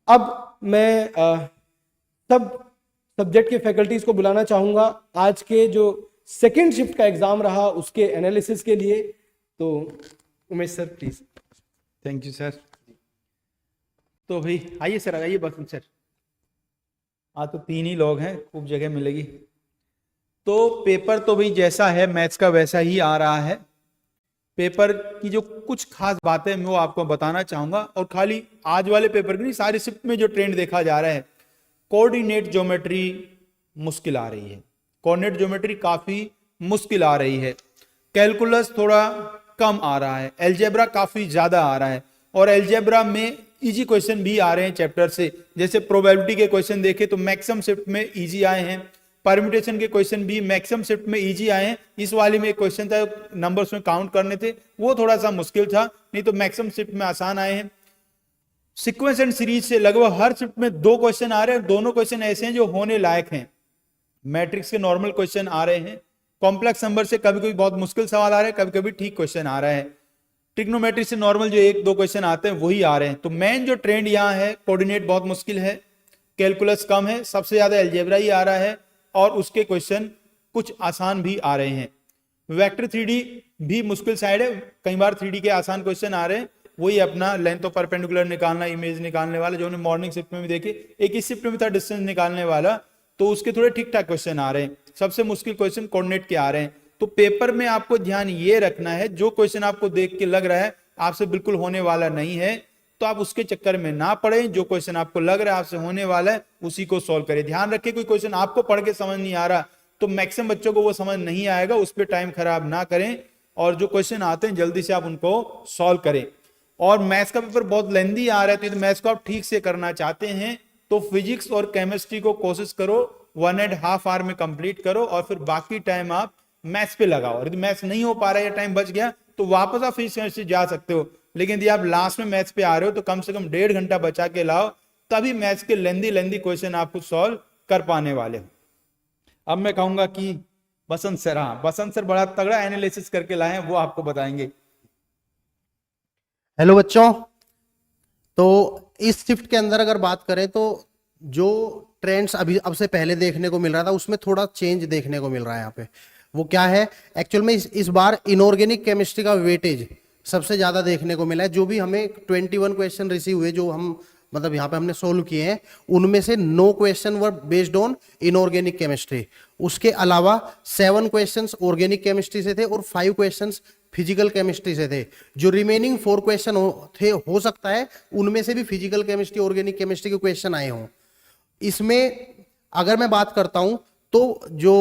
अब मैं सब सब्जेक्ट के फैकल्टीज को बुलाना चाहूंगा आज के जो सेकेंड शिफ्ट का एग्जाम रहा उसके एनालिसिस के लिए। तो Umesh sir please. Thank you sir. तो भाई आइए सर, आइए बसंत सर। आज तो 3 ही लोग हैं, खूब जगह मिलेगी। तो पेपर तो भाई जैसा है मैथ्स का वैसा ही आ रहा है। पेपर की जो कुछ खास बातें मैं वो आपको बताना चाहूंगा, और खाली आज वाले पेपर की नहीं, सारी शिफ्ट में जो ट्रेंड देखा जा रहा है, कोऑर्डिनेट ज्योमेट्री मुश्किल आ रही है। कोऑर्डिनेट ज्योमेट्री काफी मुश्किल आ रही है। कैलकुलस थोड़ा कम आ रहा है। अलजेब्रा काफी ज्यादा आ रहा है, और अलजेब्रा में इजी क्वेश्चन भी आ रहे हैं चैप्टर से। जैसे प्रोबेबिलिटी के क्वेश्चन देखे तो मैक्सिमम शिफ्ट में इजी आए हैं। परम्यूटेशन के क्वेश्चन भी मैक्सिमम शिफ्ट में इजी आए हैं। इस वाले में एक क्वेश्चन था, नंबर्स में काउंट करने थे, वो थोड़ा सा मुश्किल था, नहीं तो मैक्सिमम शिफ्ट में आसान आए हैं। सीक्वेंस एंड सीरीज से लगभग हर शिफ्ट में 2 क्वेश्चन आ रहे हैं। दोनों क्वेश्चन ऐसे हैं जो होने लायक हैं। मैट्रिक्स के नॉर्मल क्वेश्चन आ रहे हैं। कॉम्प्लेक्स नंबर से कभी कभी बहुत मुश्किल सवाल आ रहे हैं, कभी कभी ठीक क्वेश्चन आ रहा है। ट्रिग्नोमेट्री से नॉर्मल जो 1-2 क्वेश्चन आते हैं वही आ रहे हैं। तो मेन जो ट्रेंड यहाँ है, कोऑर्डिनेट बहुत मुश्किल है, कैलकुलस कम है, सबसे ज्यादा अलजेब्रा ही आ रहा है, और उसके क्वेश्चन कुछ आसान भी आ रहे हैं। वेक्टर 3D भी मुश्किल साइड है, कई बार 3D के आसान क्वेश्चन आ रहे हैं। वही अपना लेंथ ऑफ परपेंडिकुलर निकालना, इमेज निकालने वाला, जो हमने मॉर्निंग शिफ्ट में भी देखे, एक इस शिफ्ट में भी था डिस्टेंस निकालने वाला, तो उसके थोड़े ठीक ठाक क्वेश्चन आ रहे हैं। सबसे मुश्किल क्वेश्चन कोऑर्डिनेट के आ रहे हैं। तो पेपर में आपको ध्यान ये रखना है, जो क्वेश्चन आपको देख के लग रहा है आपसे बिल्कुल होने वाला नहीं है, तो आप उसके चक्कर में ना पड़े। जो क्वेश्चन आपको लग रहा है आपसे होने वाला है उसी को सॉल्व करें। ध्यान रखें, कोई क्वेश्चन आपको पढ़ के समझ नहीं आ रहा तो मैक्सिमम बच्चों को वो समझ नहीं आएगा, उस पर टाइम खराब ना करें, और जो क्वेश्चन आते हैं जल्दी से आप उनको सॉल्व करें। और मैथ्स का पेपर बहुत लेंदी आ रहा है, तो मैथ्स को आप ठीक से करना चाहते हैं तो फिजिक्स और केमिस्ट्री को कोशिश करो 1.5 आवर में कंप्लीट करो, और फिर बाकी टाइम आप मैथ्स पे लगाओ। यदि मैथ्स नहीं हो पा रहा है या टाइम बच गया तो वापस आप फिजिक्स केमिस्ट्री जा सकते हो, लेकिन यदि आप लास्ट में मैथ्स पे आ रहे हो तो कम से कम 1.5 घंटा बचा के लाओ, तभी मैथ्स के लेंदी क्वेश्चन आप कुछ सॉल्व कर पाने वाले हो। अब मैं कहूंगा कि बसंत सर, हाँ बसंत सर बड़ा तगड़ा एनालिसिस करके लाए हैं, वो आपको बताएंगे। हेलो बच्चों, तो इस शिफ्ट के अंदर अगर बात करें तो जो ट्रेंड्स अभी अब से पहले देखने को मिल रहा था उसमें थोड़ा चेंज देखने को मिल रहा है। यहाँ पे वो क्या है, एक्चुअल में इस बार इनऑर्गेनिक केमिस्ट्री का वेटेज सबसे ज्यादा देखने को मिला है। जो भी हमें 21 क्वेश्चन रिसीव हुए, जो हम मतलब यहाँ पे हमने सोल्व किए हैं, उनमें से 9 question were based on inorganic chemistry. उसके अलावा 7 क्वेश्चंस ऑर्गेनिक केमिस्ट्री से थे और 5 क्वेश्चंस फिजिकल केमिस्ट्री से थे। जो रिमेनिंग 4 क्वेश्चन हो सकता है उनमें से भी फिजिकल केमिस्ट्री ऑर्गेनिक केमिस्ट्री के क्वेश्चन आए हों। इसमें अगर मैं बात करता हूं तो जो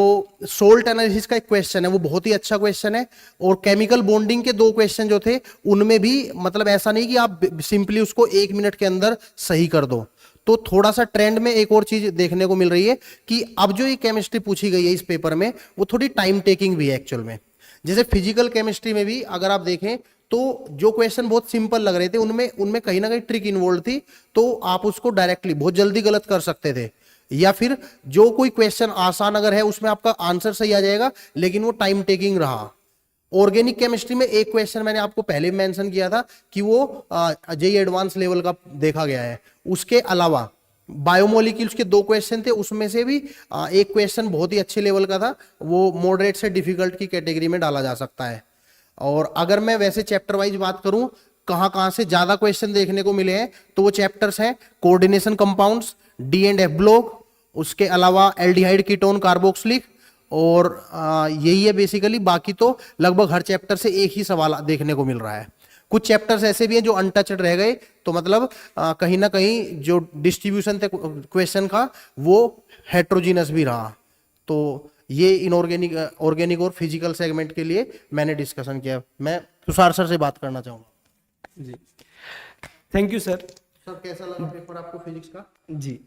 सोल्ट एनालिसिस का एक क्वेश्चन है वो बहुत ही अच्छा क्वेश्चन है, और केमिकल बॉन्डिंग के 2 क्वेश्चन जो थे उनमें भी मतलब ऐसा नहीं कि आप सिंपली उसको 1 मिनट के अंदर सही कर दो। तो थोड़ा सा ट्रेंड में एक और चीज देखने को मिल रही है कि अब जो ये केमिस्ट्री पूछी गई है इस पेपर में वो थोड़ी टाइम टेकिंग भी है एक्चुअल में। जैसे फिजिकल केमिस्ट्री में भी अगर आप देखें तो जो क्वेश्चन बहुत सिंपल लग रहे थे उनमें कहीं ना कहीं ट्रिक इन्वॉल्व थी, तो आप उसको डायरेक्टली बहुत जल्दी गलत कर सकते थे। या फिर जो कोई क्वेश्चन आसान अगर है उसमें आपका आंसर सही आ जाएगा, लेकिन वो टाइम टेकिंग रहा। ऑर्गेनिक केमिस्ट्री में एक क्वेश्चन मैंने आपको पहले मेंशन किया था कि वो जेईई एडवांस लेवल का देखा गया है। उसके अलावा बायोमोलिक्यूल्स के 2 क्वेश्चन थे, उसमें से भी एक क्वेश्चन बहुत ही अच्छे लेवल का था, वो मॉडरेट से डिफिकल्ट की कैटेगरी में डाला जा सकता है। और अगर मैं वैसे चैप्टर वाइज बात करूं कहां से ज्यादा क्वेश्चन देखने को मिले हैं, तो वो चैप्टर्स हैं coordination compounds, D and F block, उसके अलावा एल्डिहाइड कीटोन कार्बोक्सिलिक, और यही है बेसिकली। बाकी तो लगभग हर चैप्टर से एक ही सवाल देखने को मिल रहा है। कुछ चैप्टर्स ऐसे भी हैं जो अनटचड रह गए, तो मतलब कहीं ना कहीं जो डिस्ट्रीब्यूशन थे क्वेश्चन का वो हेट्रोजीनस भी रहा। तो ये इनऑर्गेनिक, ऑर्गेनिक और फिजिकल सेगमेंट के लिए मैंने डिस्कशन किया। मैं तुषार सर से बात करना चाहूंगा। जी थैंक यू सर। सर कैसा लगा पेपर आपको फिजिक्स का? जी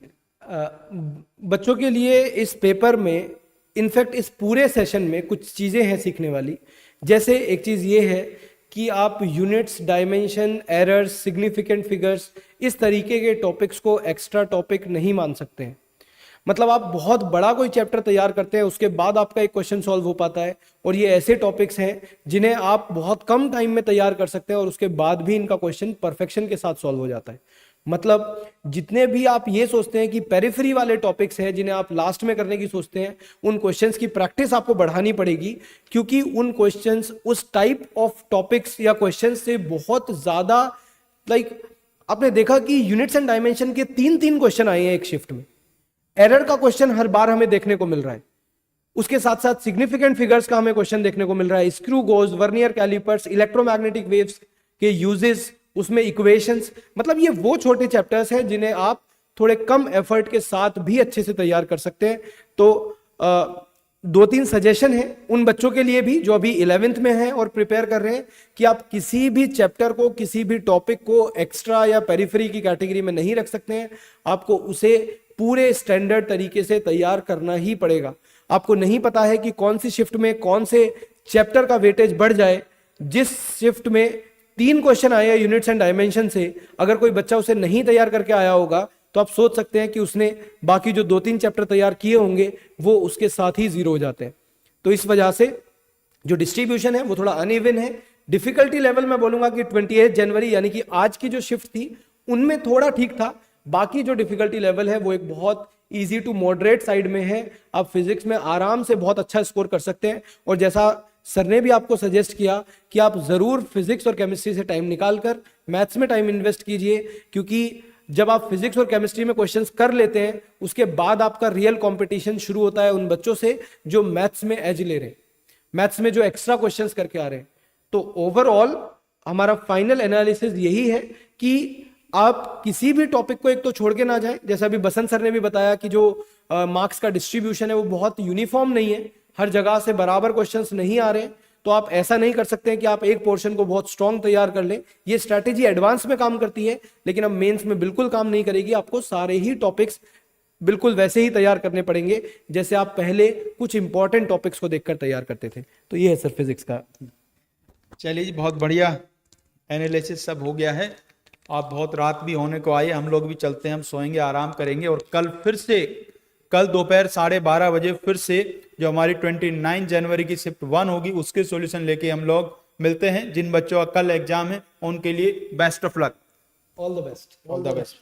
बच्चों के लिए इस पेपर में इनफैक्ट इस पूरे सेशन में कुछ चीज़ें हैं सीखने वाली। जैसे एक चीज़ ये है कि आप units, dimension, errors, significant figures, इस तरीके के टॉपिक्स को एक्स्ट्रा टॉपिक नहीं मान सकते हैं। मतलब आप बहुत बड़ा कोई चैप्टर तैयार करते हैं, उसके बाद आपका एक क्वेश्चन सॉल्व हो पाता है, और ये ऐसे टॉपिक्स हैं जिन्हें आप बहुत कम टाइम में तैयार कर सकते हैं और उसके बाद भी इनका क्वेश्चन परफेक्शन के साथ सॉल्व हो जाता है। मतलब जितने भी आप ये सोचते हैं कि पेरिफेरी वाले टॉपिक्स हैं जिन्हें आप लास्ट में करने की सोचते हैं, उन क्वेश्चंस की प्रैक्टिस आपको बढ़ानी पड़ेगी, क्योंकि उन क्वेश्चंस उस टाइप ऑफ टॉपिक्स या क्वेश्चंस से बहुत ज्यादा आपने देखा कि यूनिट्स एंड डायमेंशन के 3 क्वेश्चन आए हैं एक शिफ्ट में। एरर का क्वेश्चन हर बार हमें देखने को मिल रहा है, उसके साथ साथ सिग्निफिकेंट फिगर्स का हमें क्वेश्चन देखने को मिल रहा है, screw gauge, vernier callipers, electromagnetic waves के यूजेस, उसमें इक्वेशंस। मतलब ये वो छोटे चैप्टर्स हैं जिन्हें आप थोड़े कम एफर्ट के साथ भी अच्छे से तैयार कर सकते हैं। तो 2-3 सजेशन है उन बच्चों के लिए भी जो अभी 11th में हैं और प्रिपेयर कर रहे हैं कि आप किसी भी चैप्टर को, किसी भी टॉपिक को एक्स्ट्रा या पेरिफेरी की कैटेगरी में नहीं रख सकते हैं। आपको उसे पूरे स्टैंडर्ड तरीके से तैयार करना ही पड़ेगा। आपको नहीं पता है कि कौन सी शिफ्ट में कौन से चैप्टर का वेटेज बढ़ जाए। जिस शिफ्ट में 3 क्वेश्चन आए हैं यूनिट्स एंड डायमेंशन से, अगर कोई बच्चा उसे नहीं तैयार करके आया होगा तो आप सोच सकते हैं कि उसने बाकी जो 2-3 चैप्टर तैयार किए होंगे वो उसके साथ ही जीरो हो जाते हैं। तो इस वजह से जो डिस्ट्रीब्यूशन है वो थोड़ा अनइवन है। डिफिकल्टी लेवल मैं बोलूंगा कि 28 जनवरी यानी कि आज की जो शिफ्ट थी उनमें थोड़ा ठीक था, बाकी जो डिफिकल्टी लेवल है वो एक बहुत इजी टू मॉडरेट साइड में है। आप फिजिक्स में आराम से बहुत अच्छा स्कोर कर सकते हैं। और जैसा सर ने भी आपको सजेस्ट किया कि आप जरूर फिजिक्स और केमिस्ट्री से टाइम निकालकर मैथ्स में टाइम इन्वेस्ट कीजिए, क्योंकि जब आप फिजिक्स और केमिस्ट्री में क्वेश्चंस कर लेते हैं उसके बाद आपका रियल कंपटीशन शुरू होता है उन बच्चों से जो मैथ्स में एज ले रहे हैं, मैथ्स में जो एक्स्ट्रा क्वेश्चंस करके आ रहे हैं। तो ओवरऑल हमारा फाइनल एनालिसिस यही है कि आप किसी भी टॉपिक को एक तो छोड़ के ना जाएं। जैसा अभी बसंत सर ने भी बताया कि जो मार्क्स का डिस्ट्रीब्यूशन है वो बहुत यूनिफॉर्म नहीं है, हर जगह से बराबर क्वेश्चंस नहीं आ रहे हैं। तो आप ऐसा नहीं कर सकते हैं कि आप एक पोर्शन को बहुत स्ट्रांग तैयार कर लें। ये स्ट्रैटेजी एडवांस में काम करती है लेकिन अब मेंस में बिल्कुल काम नहीं करेगी। आपको सारे ही टॉपिक्स बिल्कुल वैसे ही तैयार करने पड़ेंगे जैसे आप पहले कुछ इंपॉर्टेंट टॉपिक्स को देखकर तैयार करते थे। तो ये है सर फिजिक्स का। चलिए जी, बहुत बढ़िया एनालिसिस सब हो गया है। आप बहुत रात भी होने को आई, हम लोग भी चलते हैं, हम सोएंगे, आराम करेंगे और कल फिर से, कल दोपहर 12:30 बजे फिर से जो हमारी 29 जनवरी की शिफ्ट 1 होगी उसके सॉल्यूशन लेके हम लोग मिलते हैं। जिन बच्चों का कल एग्जाम है उनके लिए best of luck, all the best. All the best.